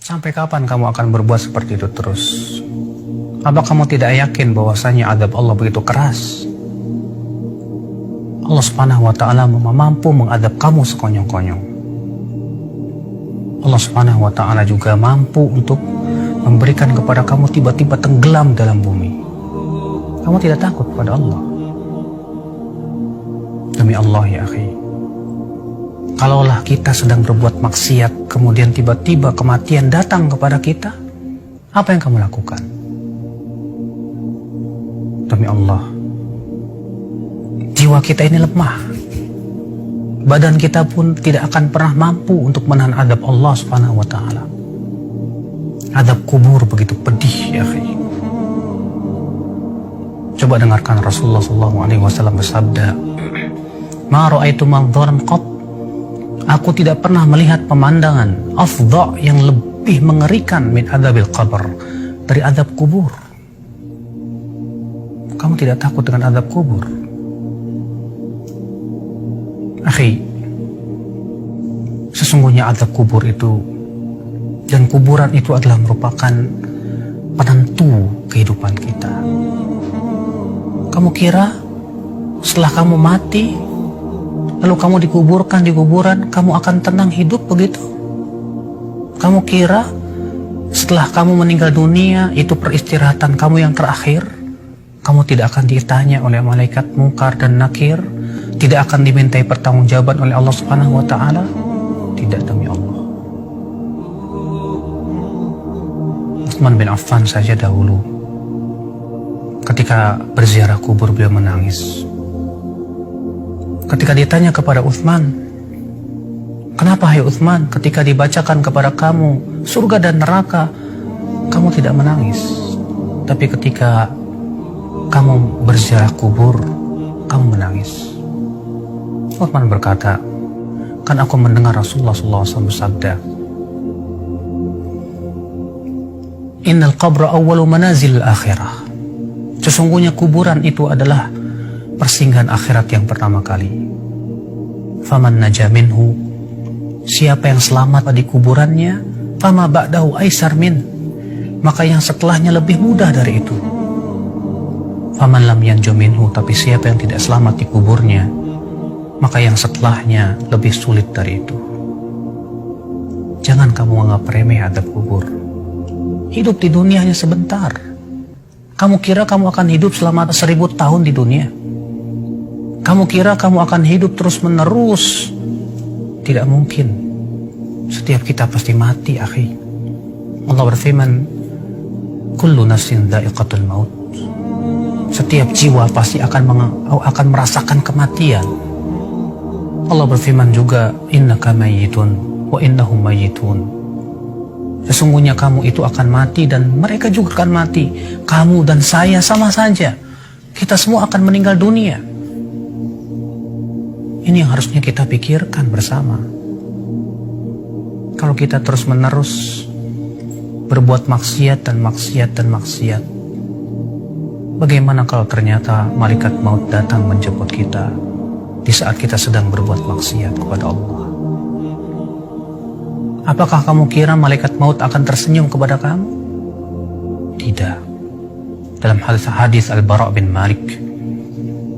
Sampai kapan kamu akan berbuat seperti itu terus? Apa kamu tidak yakin bahwasanya adab Allah begitu keras? Allah Subhanahu wa ta'ala mampu mengadab kamu sekonyong-konyong. Allah Subhanahu wa ta'ala juga mampu untuk memberikan kepada kamu tiba-tiba tenggelam dalam bumi. Kamu tidak takut pada Allah? Demi Allah ya akhi, kalaulah kita sedang berbuat maksiat, kemudian tiba-tiba kematian datang kepada kita, apa yang kamu lakukan? Demi Allah, jiwa kita ini lemah. Badan kita pun tidak akan pernah mampu untuk menahan adab Allah Subhanahu wa ta'ala. Adab kubur begitu pedih ya akhi. Coba dengarkan Rasulullah SAW bersabda, "Ma ra'aitu manzaran qat." Aku tidak pernah melihat pemandangan afdha yang lebih mengerikan min adabil qabr, dari adab kubur. Kamu tidak takut dengan adab kubur? Akhi, sesungguhnya adab kubur itu dan kuburan itu adalah merupakan penentu kehidupan kita. Kamu kira setelah kamu mati, lalu kamu dikuburkan di kuburan, kamu akan tenang hidup begitu? Kamu kira setelah kamu meninggal dunia, itu peristirahatan kamu yang terakhir? Kamu tidak akan ditanya oleh malaikat Munkar dan Nakir? Tidak akan dimintai pertanggungjawaban oleh Allah Subhanahu wa ta'ala? Tidak, demi Allah. Utsman bin Affan saja dahulu, ketika berziarah kubur, beliau menangis. Ketika ditanya kepada Utsman, "Kenapa hai Utsman, ketika dibacakan kepada kamu surga dan neraka, kamu tidak menangis? Tapi ketika kamu berziarah kubur, kamu menangis?" Utsman berkata, "Kan aku mendengar Rasulullah SAW bersabda, Innal qabra awwalu manazil akhirah." Sesungguhnya kuburan itu adalah persinggahan akhirat yang pertama kali. Faman naja minhu, siapa yang selamat di kuburannya, fama ba'dahu aisar min, maka yang setelahnya lebih mudah dari itu. Faman lam yanju minhu, tapi siapa yang tidak selamat di kuburnya, maka yang setelahnya lebih sulit dari itu. Jangan kamu anggap remeh adab kubur. Hidup di dunia hanya sebentar. Kamu kira kamu akan hidup selama 1000 tahun di dunia? Kamu kira kamu akan hidup terus menerus? Tidak mungkin. Setiap kita pasti mati, akhi. Allah berfirman, "Kullu nafsin dha'iqatul maut." Setiap jiwa pasti akan merasakan kematian. Allah berfirman juga, "Innaka mayyitun wa innahum mayyitun." Sesungguhnya kamu itu akan mati dan mereka juga akan mati. Kamu dan saya sama saja. Kita semua akan meninggal dunia. Ini yang harusnya kita pikirkan bersama. Kalau kita terus-menerus berbuat maksiat dan maksiat dan maksiat, bagaimana kalau ternyata malaikat maut datang menjemput kita di saat kita sedang berbuat maksiat kepada Allah? Apakah kamu kira malaikat maut akan tersenyum kepada kamu? Tidak. Dalam hadis Al-Bara' bin Malik,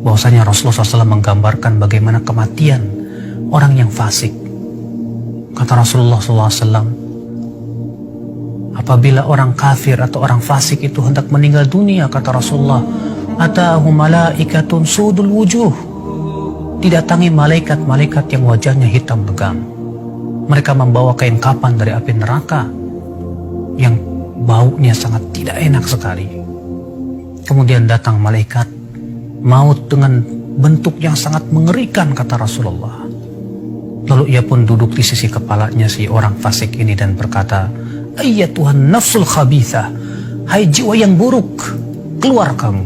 bahwasanya Rasulullah SAW menggambarkan bagaimana kematian orang yang fasik. Kata Rasulullah SAW, apabila orang kafir atau orang fasik itu hendak meninggal dunia, kata Rasulullah, "Atahu malaikatun sudul wujuh." Didatangi malaikat-malaikat yang wajahnya hitam legam. Mereka membawa kain kapan dari api neraka yang baunya sangat tidak enak sekali. Kemudian datang malaikat maut dengan bentuk yang sangat mengerikan, kata Rasulullah. Lalu ia pun duduk di sisi kepalanya si orang fasik ini dan berkata, "Ayyatuhan nafsul khabithah, hai jiwa yang buruk, keluar kamu."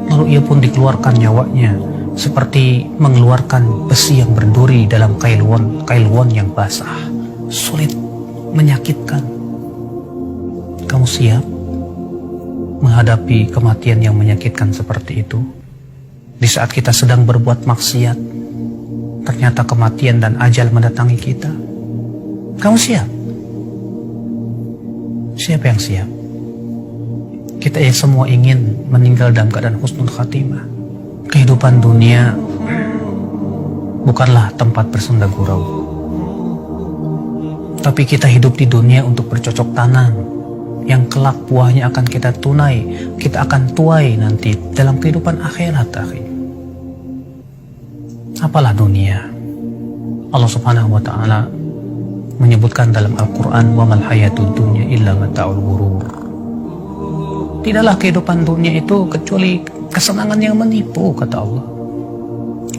Lalu ia pun dikeluarkan nyawanya seperti mengeluarkan besi yang berduri dalam kailwon yang basah, sulit, menyakitkan. Kamu siap menghadapi kematian yang menyakitkan seperti itu? Di saat kita sedang berbuat maksiat, ternyata kematian dan ajal mendatangi kita. Kamu siap? Siapa yang siap? Kita yang semua ingin meninggal dalam keadaan husnul khatimah. Kehidupan dunia bukanlah tempat bersenda gurau, tapi kita hidup di dunia untuk bercocok tanam, yang kelak buahnya akan kita tunai, kita akan tuai nanti dalam kehidupan akhirat. Apalah dunia? Allah Subhanahu wa Ta'ala menyebutkan dalam Al-Quran, wa mal hayatud dunya illa mata'ul ghurur. Tidaklah kehidupan dunia itu kecuali kesenangan yang menipu, kata Allah.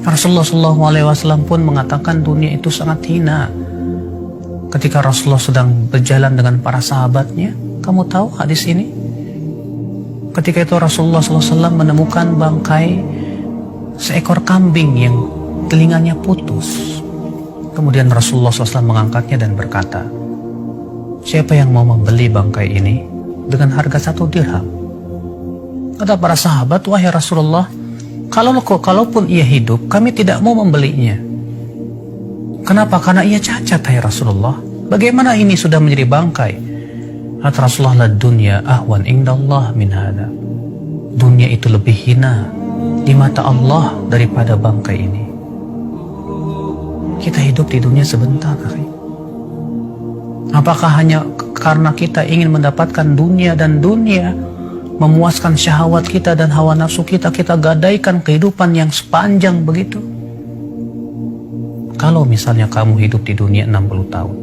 Rasulullah SAW pun mengatakan dunia itu sangat hina. Ketika Rasulullah sedang berjalan dengan para sahabatnya, kamu tahu hadis ini? Ketika itu Rasulullah SAW menemukan bangkai seekor kambing yang telinganya putus. Kemudian Rasulullah SAW mengangkatnya dan berkata, siapa yang mau membeli bangkai ini dengan harga 1 dirham? Kata para sahabat, wahai Rasulullah, kalaupun ia hidup, kami tidak mau membelinya. Kenapa? Karena ia cacat, hai Rasulullah. Bagaimana ini sudah menjadi bangkai? Kata Rasulullah, la dunya ahwan indallah min hada. Dunia itu lebih hina di mata Allah daripada bangkai ini. Kita hidup di dunia sebentar, akhi. Apakah hanya karena kita ingin mendapatkan dunia dan dunia, memuaskan syahwat kita dan hawa nafsu kita, kita gadaikan kehidupan yang sepanjang begitu? Kalau misalnya kamu hidup di dunia 60 tahun,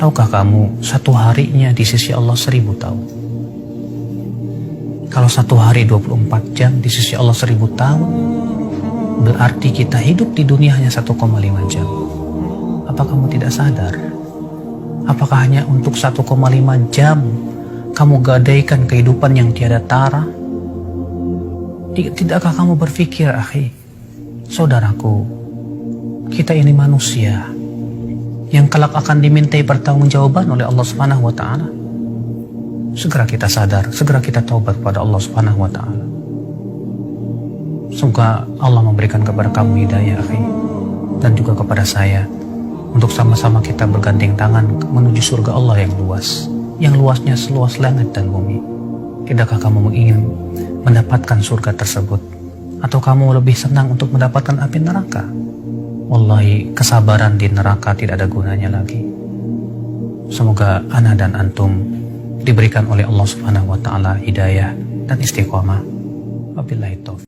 tahukah kamu satu harinya di sisi Allah 1000 tahun? Kalau satu hari 24 jam di sisi Allah 1000 tahun, berarti kita hidup di dunia hanya 1,5 jam. Apa kamu tidak sadar? Apakah hanya untuk 1,5 jam kamu gadaikan kehidupan yang tiada tara? Tidakkah kamu berpikir, akhi, saudaraku, kita ini manusia yang kelak akan dimintai pertanggungjawaban oleh Allah Subhanahu wa Ta'ala. Segera kita sadar, segera kita taubat kepada Allah Subhanahu wa Ta'ala. Semoga Allah memberikan kepada kamu hidayah, akhi, dan juga kepada saya, untuk sama-sama kita bergandeng tangan menuju surga Allah yang luas, yang luasnya seluas langit dan bumi. Tidakkah kamu ingin mendapatkan surga tersebut? Atau kamu lebih senang untuk mendapatkan api neraka? Wallahi, kesabaran di neraka tidak ada gunanya lagi. Semoga ana dan antum diberikan oleh Allah Subhanahu wa Ta'ala hidayah dan istiqomah. Wabillahi taufiq.